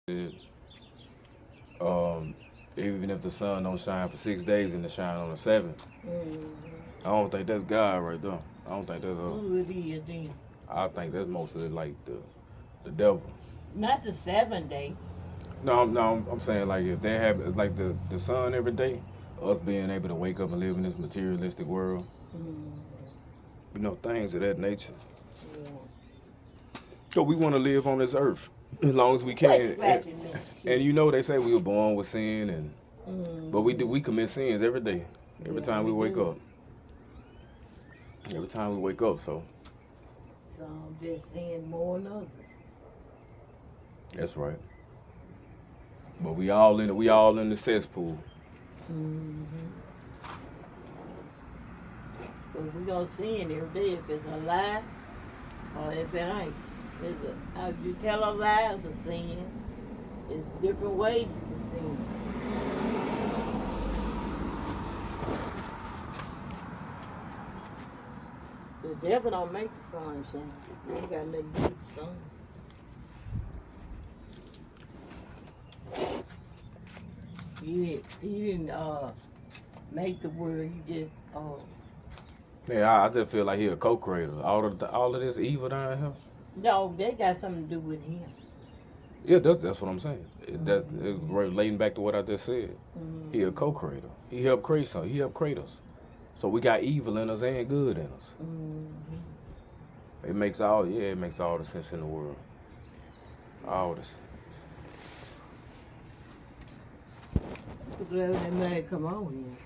said, um, even if the sun don't shine for 6 days and it shine on the seventh, I don't think that's God right there. I don't think that's. Who it is then? I think that's mostly like the devil. Not the 7 day. No, I'm saying like if they have like the sun every day, us being able to wake up and live in this materialistic world, Mm, things of that nature. yeah. So we want to live on this earth as long as we Quit can, slapping me. and they say we were born with sin, but Mm, we commit sins every day, every yeah, time we we wake do. up, every time we wake up. So So I'm just saying more than others. that's right. But we all in the cesspool. Mm-hmm. But we gonna see it every day if it's a lie or if it ain't. If you tell a lie, it's a sin. It's different ways you can sin. The devil don't make the sun shine. You ain't got nothing to do with the sun. He didn't make the world. He just Yeah, I just feel like he a co-creator. All of this evil down here. no, they got something to do with him. Yeah, that's what I'm saying. That Mm-hmm. is relating back to what I just said. He a Mm-hmm. co-creator. He helped create something. He helped create us. So we got evil in us and good in us. Mm-hmm. It makes all the sense in the world. All this. Glad that man come on here.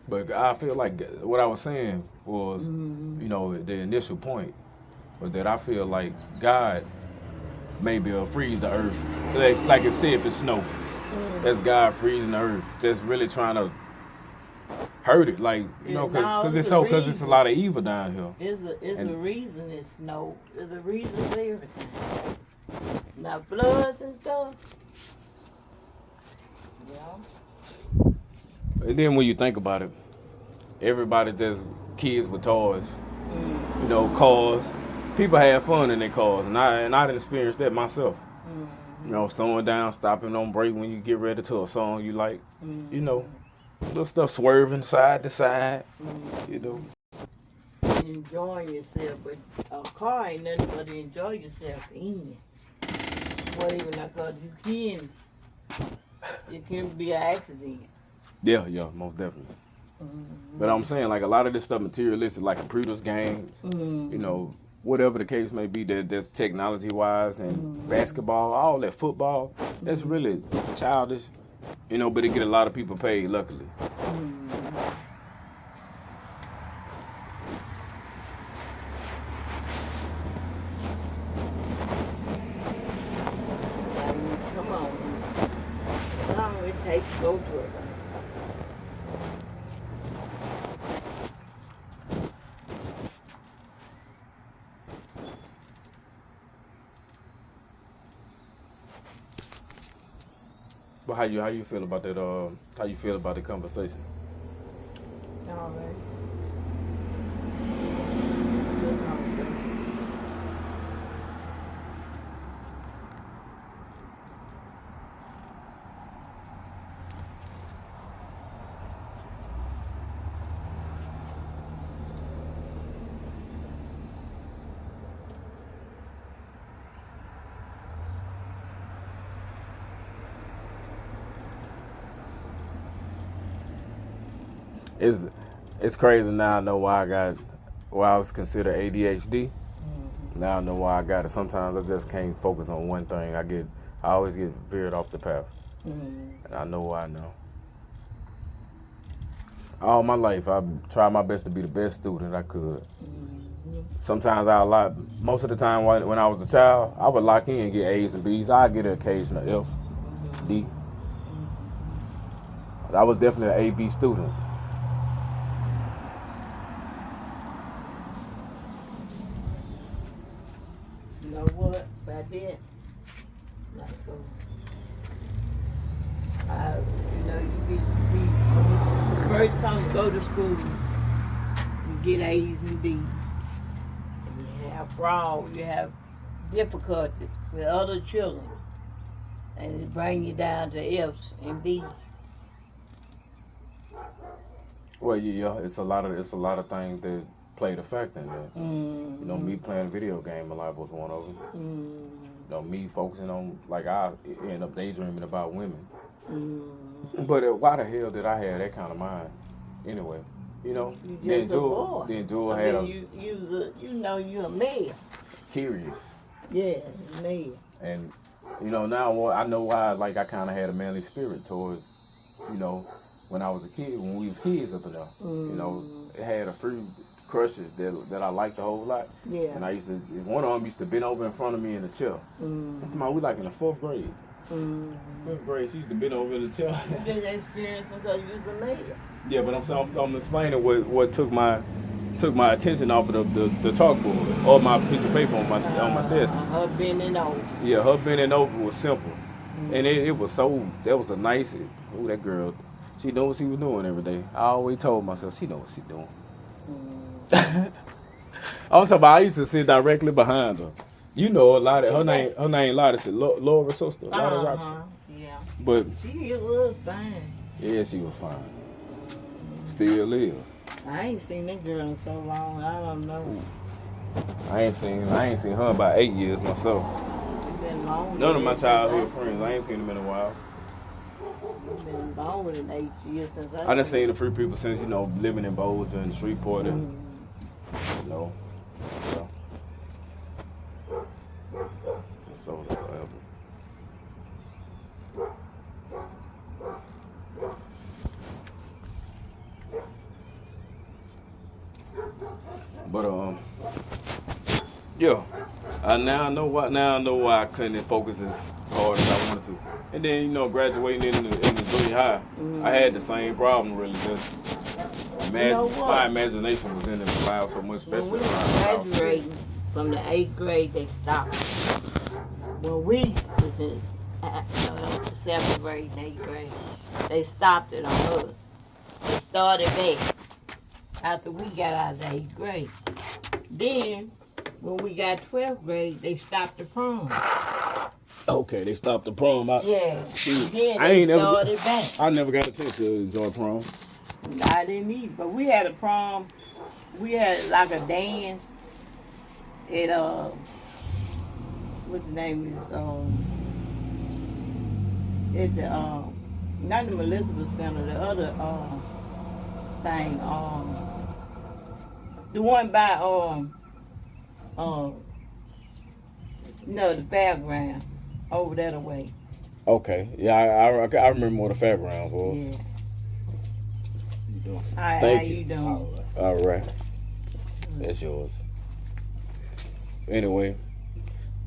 But I feel like what I was saying was, Mm-hmm. the initial point was that I feel like God maybe will freeze the earth. Like it said, if it's snow, that's God freezing the earth, just really trying to hurt it, like No, cause it's it's a cause it's a reason. lot of evil down here. It's a And reason it's snow. There's a reason for everything. Now floods and stuff. Yeah. then when you think about it, everybody just kids with toys, cars. People have fun in their cars, and I done experienced that myself. Mm-hmm. Slowing down, stopping on break when you get ready to a song you like. You know, Mm-hmm. little stuff swerving side to side. You know, Mm-hmm. Enjoying yourself, but a car ain't nothing but to enjoy yourself in. Well, even because it can be an accident. yeah, most definitely. But I'm Mm-hmm. saying like a lot of this stuff materialistic, like computers, games, you Mm-hmm. know, whatever the case may be, that's technology wise and Mm-hmm. basketball, all that football, that's really childish, but it get a lot of people paid, luckily. Mm-hmm. Now you come on, how long it takes to go to it? But how you feel about that? How you feel about the conversation? All right. Good conversation. It's it's crazy now. I know why I was considered ADHD. Mm-hmm. Now I know why I got it. Sometimes I just can't focus on one thing. I always get veered off the path, Mm-hmm. and I know why now. All my life, I tried my best to be the best student I could. Mm-hmm. Sometimes most of the time when I was a child, I would lock in and get A's and B's. I'd get an occasional F, D. Mm-hmm. Mm-hmm. But I was definitely an A, B student. You know what? Back then, like, when you first time you go to school, you get A's and B's. And you have fraud, you have difficulties with other children. and it bring you down to F's and B's. Well, yeah, it's a lot of things that played a factor in that. You know, me playing a video game a lot was one of them. You know, me focusing on, like, I end up daydreaming about women. But why the hell did I have that kind of mind anyway? You know, You just a boy. Then Jewel I had mean, you're a male. curious. Yeah, male. And, you know, now I know why, like, I kind of had a manly spirit towards, you know, when I was a kid, when we was kids up in there. You know, it had a few crushes that I liked a whole lot. Yeah. And one of them used to bend over in front of me in the chair. We like in the 4th grade. 5th grade, she used to bend over in the chair. You just experienced because you was a male. Yeah, but I'm explaining what took my attention off of the chalkboard or my piece of paper on my desk. Her bending over. Yeah, her bending over was simple, and it was so. That was a nice. Ooh, that girl, she knew what she was doing every day. I always told myself she know what she's doing. I'm talking about. I used to sit directly behind her. You know, a lot of her name Lotta's Laura's sister, Lotta Robson. Yeah. But she was fine. Yeah, she was fine. Still is. I ain't seen that girl in so long. I don't know. I ain't seen her in about 8 years myself. It's been long. None of my childhood friends. I ain't seen them in a while. It's been longer than 8 years since I done seen a few people since, you know, living in Boulder and Shreveport and, you know, yeah. So forever. But yeah, now I know why I couldn't focus as hard as I wanted to. And then, you know, graduating in the junior high, I had the same problem really. Just my imagination was in it loud so much, especially when we around was graduating from the 8th grade, they stopped. When we was in 7th grade and 8th grade, they stopped it on us. They started back after we got out of the 8th grade. Then, when we got 12th grade, they stopped the prom. Okay, they stopped the prom. Yeah. Then I started back. I never got a chance to enjoy prom. I didn't either. But we had a prom. We had like a dance at what the name is at the not the Elizabeth Center, the other thing the one by the fairground over that way. Okay, yeah, I remember what the fairgrounds was. Yeah. Thank how you doing? All right. That's yours. Anyway,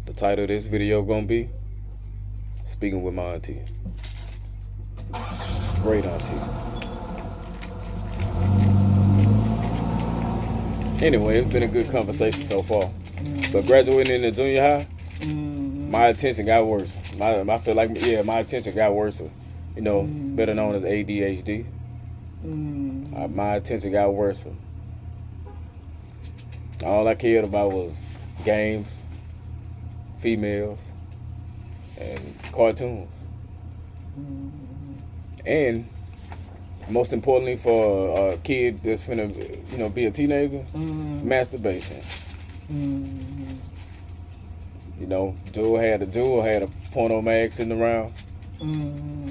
the title of this video gonna be Speaking with My Auntie. Great auntie. Anyway, it's been a good conversation so far. But graduating in the junior high, my attention got worse. I feel like, my attention got worse. You know, better known as ADHD. My attention got worse. All I cared about was games, females, and cartoons. And most importantly for a kid that's finna, you know, be a teenager, masturbation. You know, Jewel had a porno mag sitting around.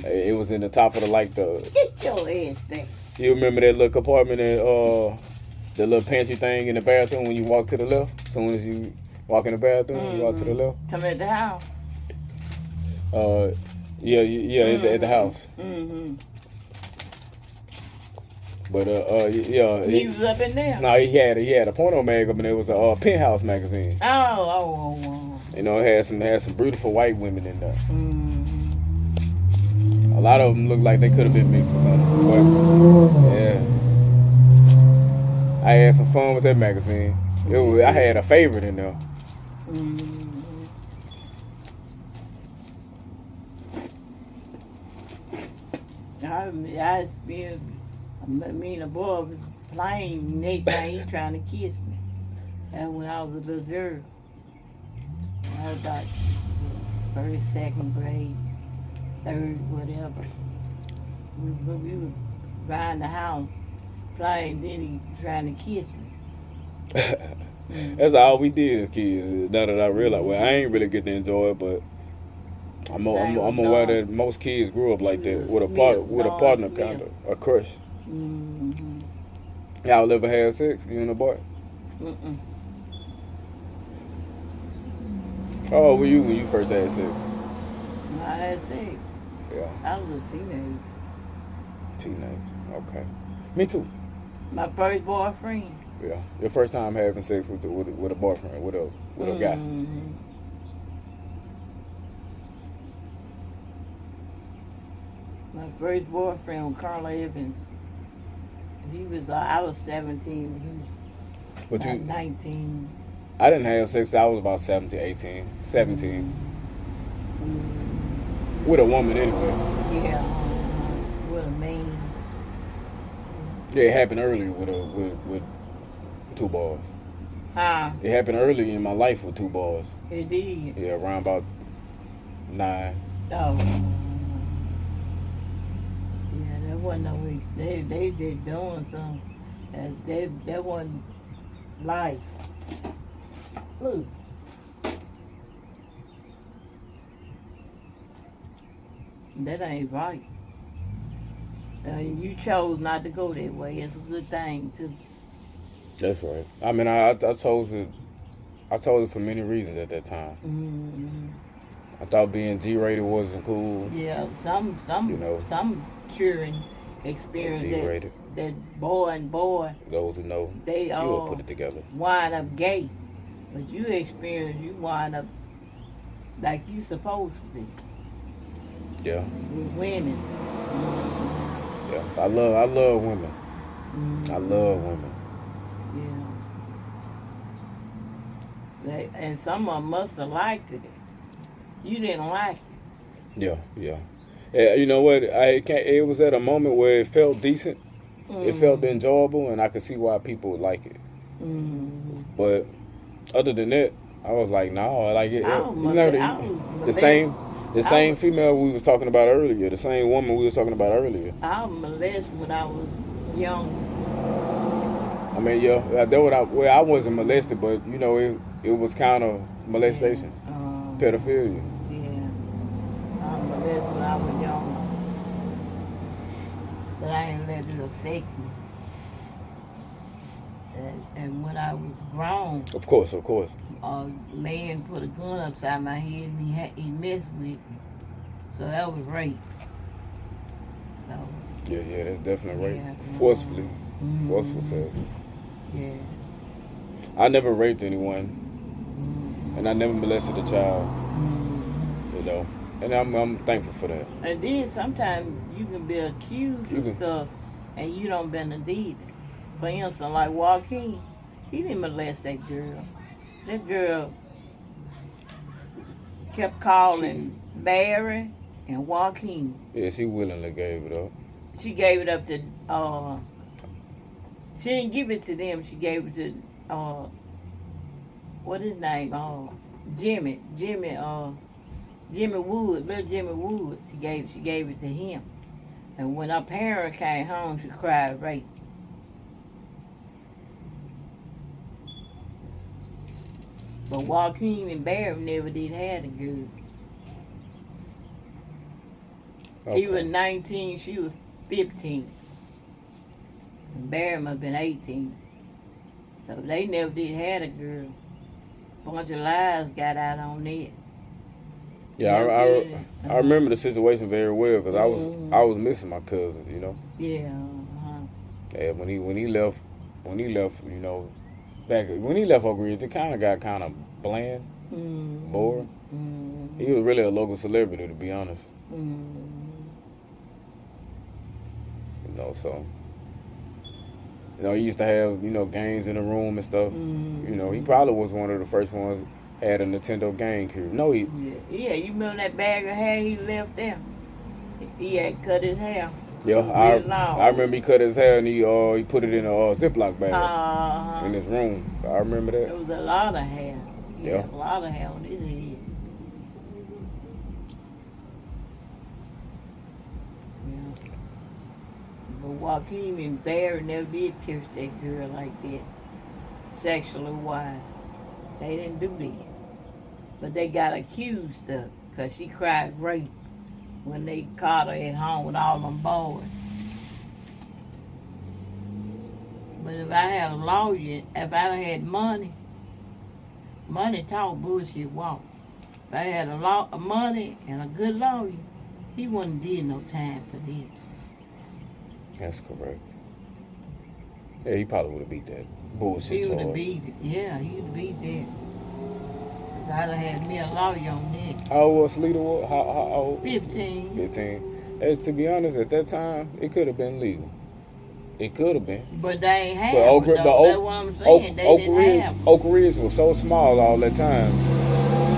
It was in the top of Get your ass there. You remember that little compartment in the little pantry thing in the bathroom when you walk to the left? As soon as you walk in the bathroom, you walk to the left. Tell me at the house. At the house. But he was up in there. No, he had a porno mag up, and it was a Penthouse magazine. Oh. You know, it had some beautiful white women in there. A lot of them looked like they could have been mixed with something. But yeah, I had some fun with that magazine. I had a favorite in there. Me and the boy was playing, Nate he trying to kiss me. And when I was a little girl, I was about first, second grade. third, whatever. We were around the house playing, then he trying to kiss me. That's all we did as kids. Now that I realize, well, I ain't really get to enjoy it, but I'm aware that most kids grew up like that with a partner, kind of a crush. Mm-hmm. Y'all ever had sex? You and a boy? Mm-mm. How old were you when you first had sex? I had sex. Yeah. I was a teenager. Teenage. Okay. Me too. My first boyfriend. Yeah. Your first time having sex with a boyfriend, with a guy. Mm-hmm. My first boyfriend was Carl Evans. He was, I was 17. He was about 19. I didn't have sex till I was about 17, 18. 17. Mm-hmm. With a woman anyway. Yeah. With a man. Yeah, it happened earlier with two boys. Huh? It happened early in my life with two boys. It did. Yeah, around about 9. Oh. Yeah, that wasn't no weeks. They doing something. That wasn't life. Look. That ain't right. You chose not to go that way. It's a good thing too. That's right. I mean, I chose it. I chose it for many reasons at that time. Mm-hmm. I thought being G-rated wasn't cool. Yeah, some children experience that boy and boy. Those who know, They you will put it together. Wind up gay, but you wind up like you supposed to be. Yeah. With women. Mm-hmm. Yeah. I love women. Mm-hmm. I love women. Yeah. And some of them must have liked it. You didn't like it. Yeah. Yeah, you know what? It was at a moment where it felt decent. Mm. It felt enjoyable, and I could see why people would like it. Mm. But other than that, I was like, no, I like it. The same female we was talking about earlier, the same woman we was talking about earlier. I was molested when I was young. I mean, yeah, I wasn't molested, but you know, it was kind of molestation, pedophilia. That's when I was young. But I ain't let it affect me. And when I was grown, of course, a man put a gun upside my head and he messed with me. So that was rape. So yeah, that's definitely rape. Forceful sex. Yeah. I never raped anyone, and I never molested a child. You know. And I'm thankful for that. And then sometimes you can be accused of stuff and you don't been a deed. For instance, like Joaquin, he didn't molest that girl. That girl kept calling Barry and Joaquin. Yeah, she willingly gave it up. She gave it up to, she didn't give it to them. She gave it to, what his name? Jimmy Wood, little Jimmy Wood. She gave it to him. And when her parents came home, she cried rape. But Joaquin and Barry never did have a girl. Okay. He was 19, she was 15. And Barry must have been 18. So they never did have a girl. Bunch of lies got out on it. Yeah, I remember the situation very well because I was missing my cousin, you know. Yeah. Yeah, when he left, you know, when he left Oak Ridge, it kind of got kind of bland, boring. He was really a local celebrity, to be honest. You know, so you know, he used to have, you know, games in the room and stuff. You know, he probably was one of the first ones had a Nintendo GameCube. No, he. Yeah, you remember that bag of hair he left there? He had cut his hair. Yeah, I remember he cut his hair and he put it in a Ziploc bag in his room. I remember that. There was a lot of hair. Yeah. A lot of hair on his head. Joaquin and Barry never did touch that girl like that, sexually wise. They didn't do that. But they got accused of it because she cried rape when they caught her at home with all them boys. But if I had a lawyer, if I had money talk, bullshit walk. If I had money and a good lawyer, he wouldn't did no time for this. That's correct. Yeah, he probably would have beat that bullshit He would have charge. beat it. Yeah, he would have beat that. 'Cause I'd have had me a lawyer on that. How old was Sleater? How old? 15. 15. And to be honest, at that time, it could have been legal. It could have been. But they ain't have But it, though. That's what I'm saying. They didn't have it. Oak Ridge was so small all that time.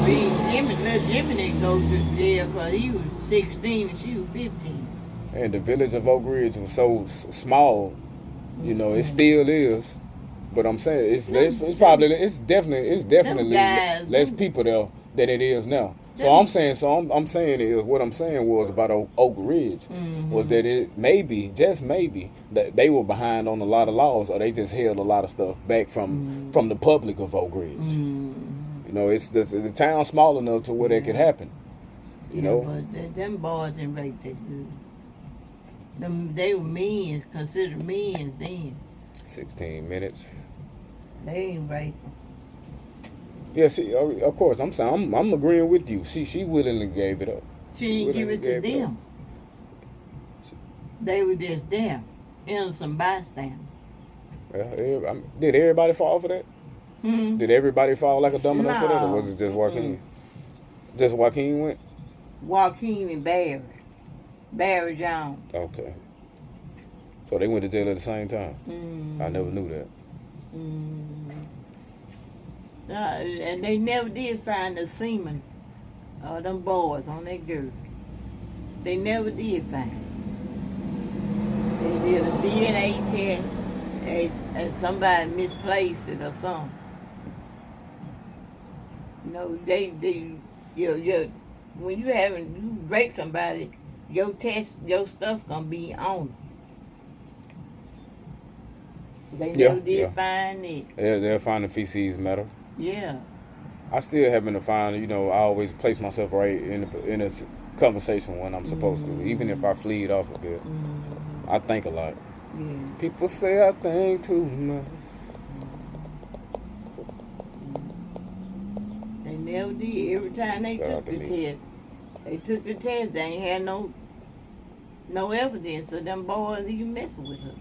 Jimmy didn't go to jail because he was 16 and she was 15. And the village of Oak Ridge was so small, you know, it still is. But I'm saying it's definitely guys, less people there than it is now. So I'm saying is what I'm saying was about Oak Ridge was that it maybe, just maybe, that they were behind on a lot of laws, or they just held a lot of stuff back from the public of Oak Ridge. You know, it's the town small enough to where that could happen. You know, but them boys didn't rape that good. They were means, considered means then. 16 minutes. They ain't rape. Yeah, see, of course, I'm saying I'm agreeing with you. She willingly gave it up. She didn't give it to them. They were just there, innocent bystanders. Yeah, did everybody fall for that? Hmm? Did everybody fall like a domino for that, or No. was it just Joaquin? Just Joaquin went? Joaquin and Barry. Barry Jones. Okay. So they went to jail at the same time. I never knew that. And they never did find the semen of them boys on that girl. They never did find it. They did a DNA test and somebody misplaced it or something. No, when you rape somebody, your stuff gonna be on it. They never did find it. They'll find the feces matter. Yeah. I still happen to find, you know, I always place myself right in a conversation when I'm supposed to, even if I fleed off a bit. I think a lot. Yeah. People say I think too much. They never did. Every time they took the test, they ain't had no evidence of them boys even messing with her.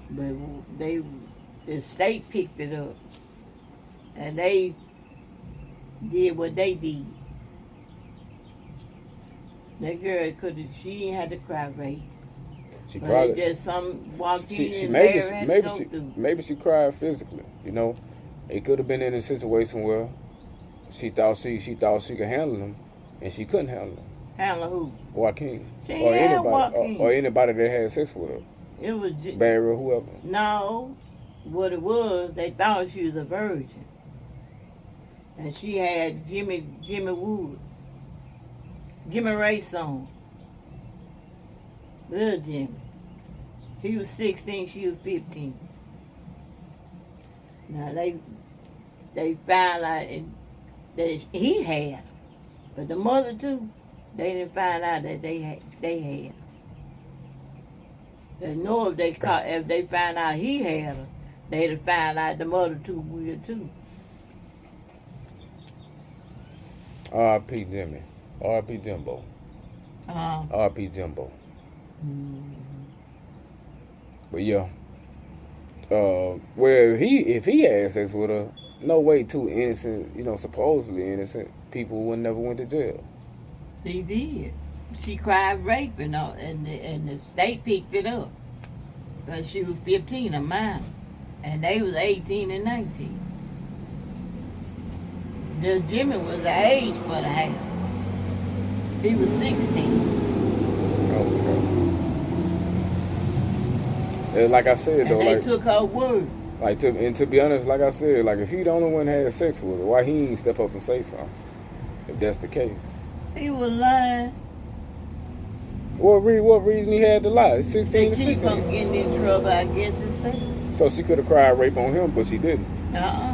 But the state picked it up, and they did what they did. That girl she ain't had to cry rape. She But probably just some Joaquin and Barry had to go through. maybe she cried physically. You know, it could have been in a situation where she thought she could handle them, and she couldn't handle them. Handle who? Joaquin She or had anybody Joaquin. or anybody that had sex with her, It was Barry or whoever. no. What it was, they thought she was a virgin, and she had Jimmy Wood, Jimmy Ray's son, little Jimmy. He was 16, she was 15. Now they found out that he had her, but the mother too. They didn't find out that they had her. They know if they found out he had her, they'd have found out the mother too weird too. R.I.P. Jimmy. R.I.P. Jimbo. R.I.P. Jimbo. But yeah. Well, if he had sex with her, no way two innocent, you know, supposedly innocent people would never went to jail. They did. She cried rape and the state picked it up. Because she was 15, a minor. And they was 18 and 19. The Jimmy was the age for the house. He was 16. Okay. Like I said though, And they took her word. To be honest, like I said, like if he the only one had sex with her, why he ain't step up and say something? If that's the case. He was lying. What reason he had to lie? 16 They to keep 15. from getting in trouble, I guess it's safe. So she could have cried rape on him, but she didn't.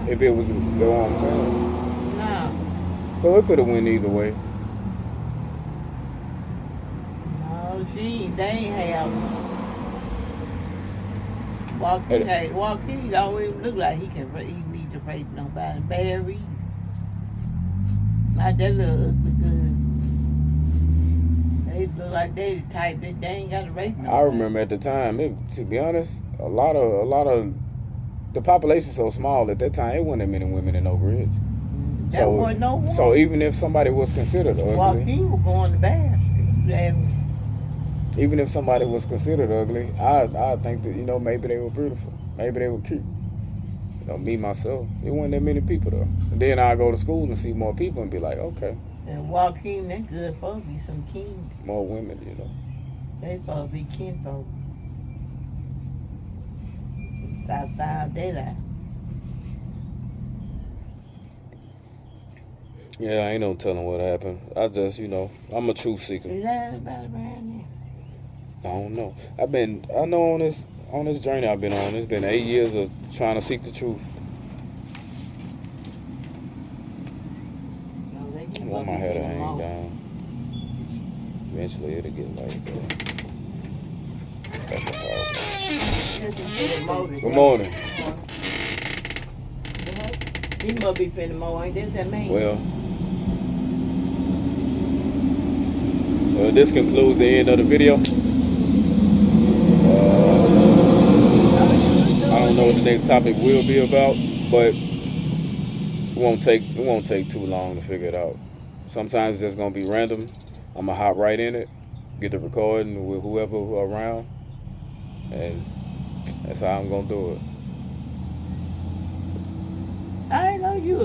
If it was, you know what I'm saying? No. So it could have went either way. No, they ain't have. Joaquin don't even look like he need to rape nobody. Bad reason. Not that little ugly good. They look like they the type that they ain't got to rape nobody. I remember at the time, to be honest, a lot of the population so small at that time, it wasn't that many women in Oak Ridge. That wasn't no one. So even if somebody was considered ugly, Joaquin was going to bathroom. Even if somebody was considered ugly, I think that, you know, maybe they were beautiful, maybe they were cute. You know, me myself, it wasn't that many people though. And then I go to school and see more people and be like, okay. And Joaquin, that good supposed to be some kings. More women, you know. They supposed to be kinfolk. South they like. Yeah, I ain't no telling what happened. I just, you know, I'm a truth seeker. Is that about around there? I don't know. I know on this journey I've been on, it's been 8 years of trying to seek the truth. I want my hair to hang down. Eventually it'll get like that. That's the problem. Good morning. He must be finna mow, ain't that man? Well, this concludes the end of the video. I don't know what the next topic will be about, but it won't take too long to figure it out. Sometimes it's just gonna be random. I'm gonna hop right in it, get the recording with whoever around, and that's how I'm gonna do it. I know you